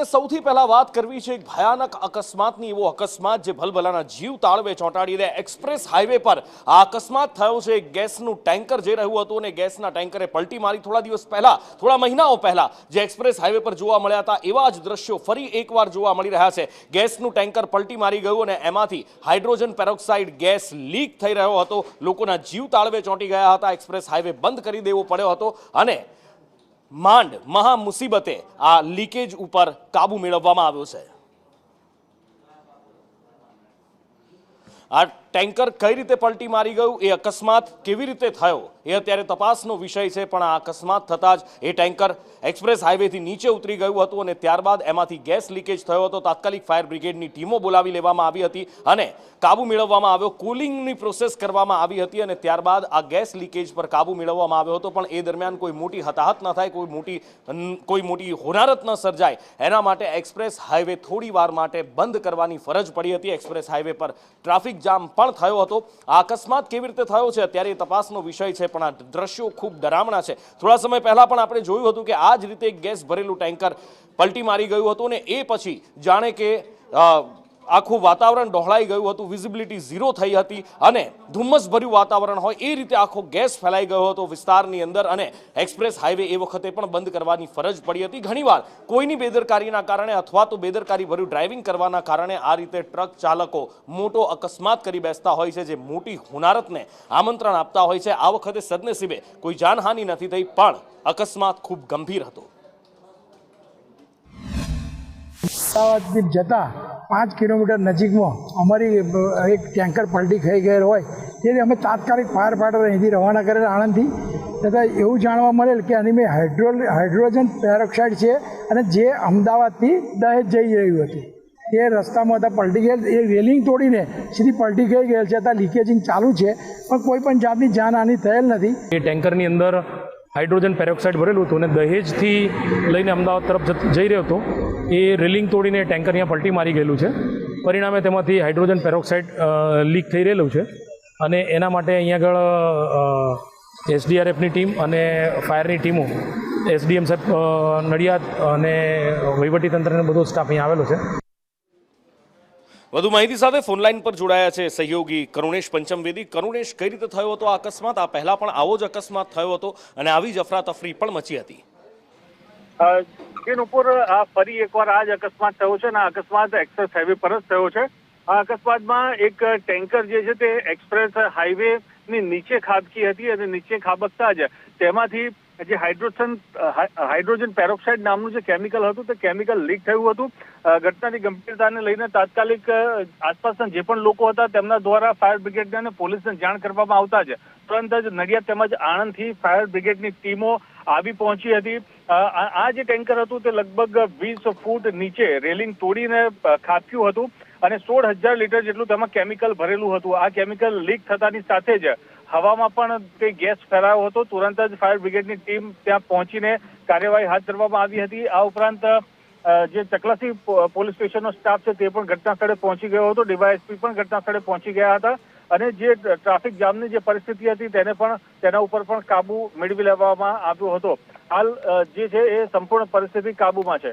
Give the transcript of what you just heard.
અને સૌથી પહેલા વાત કરવી છે એક ભયાનક અકસ્માતની। એવો અકસ્માત જે ભલભલાના જીવ તાળવે ચોંટાડી દે। એક્સપ્રેસ હાઈવે પર આ અકસ્માત થયો છે। ગેસનું ટેન્કર જે રહ્યું હતું અને ગેસના ટેન્કરે પલટી મારી। થોડા દિવસ પહેલા, થોડા મહિનાઓ પહેલા જે એક્સપ્રેસ હાઈવે પર જોવા મળ્યા હતા એવા જ દ્રશ્યો ફરી એકવાર જોવા મળી રહ્યા છે। ગેસનું ટેન્કર પલટી મારી ગયું અને એમાંથી હાઇડ્રોજન પેરોક્સાઇડ ગેસ લીક થઈ રહ્યો હતો। લોકોના જીવ તાળવે ચોંટી ગયા હતા। એક્સપ્રેસ હાઈવે બંધ કરી દેવો પડ્યો હતો અને માંડ મહા મુસીબતે આ લીકેજ ઉપર કાબુ મેળવવામાં આવ્યો છે। આ ટેન્કર કઈ રીતે પલટી મારી ગયું, એ અકસ્માત કેવી રીતે થયો એ અત્યારે તપાસનો વિષય છે। પણ આ અકસ્માત થતાં જ એ ટેન્કર એક્સપ્રેસ હાઈવેથી નીચે ઉતરી ગયું હતું અને ત્યારબાદ એમાંથી ગેસ લીકેજ થયો હતો। તાત્કાલિક ફાયર બ્રિગેડની ટીમો બોલાવી લેવામાં આવી હતી અને કાબુ મેળવવામાં આવ્યો। કુલિંગની પ્રોસેસ કરવામાં આવી હતી અને ત્યારબાદ આ ગેસ લીકેજ પર કાબુ મેળવવામાં આવ્યો હતો। પણ એ દરમિયાન કોઈ મોટી હતાહત ન થાય, કોઈ મોટી હોનારત ન સર્જાય એના માટે એક્સપ્રેસ હાઈવે થોડી વાર માટે બંધ કરવાની ફરજ પડી હતી। એક્સપ્રેસ હાઈવે પર ટ્રાફિક જામ પણ થયો હતો। આ અકસ્માત કેવી રીતે થયો છે અત્યારે તપાસનો વિષય છે, પણ આ દ્રશ્યો ખૂબ ડરામણા છે। થોડા સમય પહેલા પણ આપણે જોયું હતું કે આ જ રીતે ગેસ ભરેલું ટેન્કર પલટી મારી ગયું હતું અને એ પછી જાણે કે આખું વાતાવરણ ડહોળાઈ ગયું હતું, વિઝિબિલિટી ઝીરો થઈ હતી અને ધુમ્મસભર્યું વાતાવરણ હોય એ રીતે આખો ગેસ ફેલાઈ ગયો હતો વિસ્તારની અંદર અને એક્સપ્રેસ હાઈવે એ વખતે પણ બંધ કરવાની ફરજ પડી હતી। ઘણીવાર કોઈની બેદરકારીના કારણે અથવા તો બેદરકારીભર્યું ડ્રાઇવિંગ કરવાના કારણે આ રીતે ટ્રક ચાલકો મોટો અકસ્માત કરી બેસતા હોય છે, જે મોટી હોનારતને આમંત્રણ આપતા હોય છે। આ વખતે સદનસીબે કોઈ જાનહાનિ નથી થઈ, પણ અકસ્માત ખૂબ ગંભીર હતો। અમદાવાદથી જતા 5 કિલોમીટર નજીકમાં અમારી એક ટેન્કર પલટી થઈ ગયેલ હોય તેથી અમે તાત્કાલિક ફાયર ફાઈટર અહીંથી રવાના કરેલ આણંદથી। તથા એવું જાણવા મળેલ કે આની મેં હાઇડ્રોજન પેરોક્સાઇડ છે અને જે અમદાવાદથી દહેજ જઈ રહ્યું હતું તે રસ્તામાં હતા પલટી ગયેલ। એ રેલિંગ તોડીને સીધી પલટી થઈ ગયેલ છે। ત્યાં લીકેજિંગ ચાલુ છે પણ કોઈ પણ જાતની જાનહાનિ થયેલ નથી। એ ટેન્કરની અંદર હાઇડ્રોજન પેરોક્સાઇડ ભરેલું હતું અને દહેજથી લઈને અમદાવાદ તરફ જઈ રહ્યો હતો। એ રેલિંગ તોડીને ટેન્કર અહીંયા પલટી મારી ગયેલું છે। પરિણામે તેમાંથી હાઇડ્રોજન પેરોક્સાઇડ લીક થઈ રહેલું છે અને એના માટે અહીંયા આગળ એસડીઆરએફની ટીમ અને ફાયરની ટીમો, એસડીએમ સાહેબ નડિયાદ અને વહીવટીતંત્રનો બધો સ્ટાફ અહીંયા આવેલો છે। વધુ માહિતી સાથે ફોનલાઈન પર જોડાયા છે સહયોગી કરુણેશ પંચમવેદી। કરુણેશ, કઈ રીતે થયો હતો આ અકસ્માત? આ પહેલા પણ આવો જ અકસ્માત થયો હતો અને આવી જ અફરાતફરી પણ મચી હતી। ઉપર આ ફરી એકવાર આ જ અકસ્માત થયો છે અને આ અકસ્માત એક્સપ્રેસ હાઈવે પર જ થયો છે। આ અકસ્માતમાં એક ટેન્કર જે છે તે એક્સપ્રેસ હાઈવે ની નીચે ખાબકી હતી અને નીચે ખાબકતા જ તેમાંથી જે હાઇડ્રોજન પેરોક્સાઇડ નામનું જે કેમિકલ હતું તે કેમિકલ લીક થયું હતું। ઘટનાની ગંભીરતાને લઈને તાત્કાલિક આસપાસના જે પણ લોકો હતા તેમના દ્વારા ફાયર બ્રિગેડને અને પોલીસને જાણ કરવામાં આવતા જ તુરંત જ નડિયાદ તેમજ આણંદથી ફાયર બ્રિગેડની ટીમો આવી પહોંચી હતી। આ જે ટેન્કર હતું તે લગભગ 20 ફૂટ નીચે રેલિંગ તોડીને ખાબક્યું હતું અને 16,000 લીટર જેટલું તેમાં કેમિકલ ભરેલું હતું। આ કેમિકલ લીક થતાની સાથે જ હવામાં પણ તે ગેસ ફેલાયો હતો। તુરંત જ ફાયર બ્રિગેડની ટીમ ત્યાં પહોંચીને કાર્યવાહી હાથ ધરવામાં આવી હતી। આ ઉપરાંત જે ચકલાસી પોલીસ સ્ટેશનનો સ્ટાફ છે તે પણ ઘટના સ્થળે પહોંચી ગયો હતો। ડીવાયએસપી પણ ઘટના સ્થળે પહોંચી ગયા હતા અને જે ટ્રાફિક જામની જે પરિસ્થિતિ હતી તેના ઉપર પણ કાબુ મેળવી લેવામાં આવ્યો હતો। હાલ જે છે એ સંપૂર્ણ પરિસ્થિતિ કાબુમાં છે।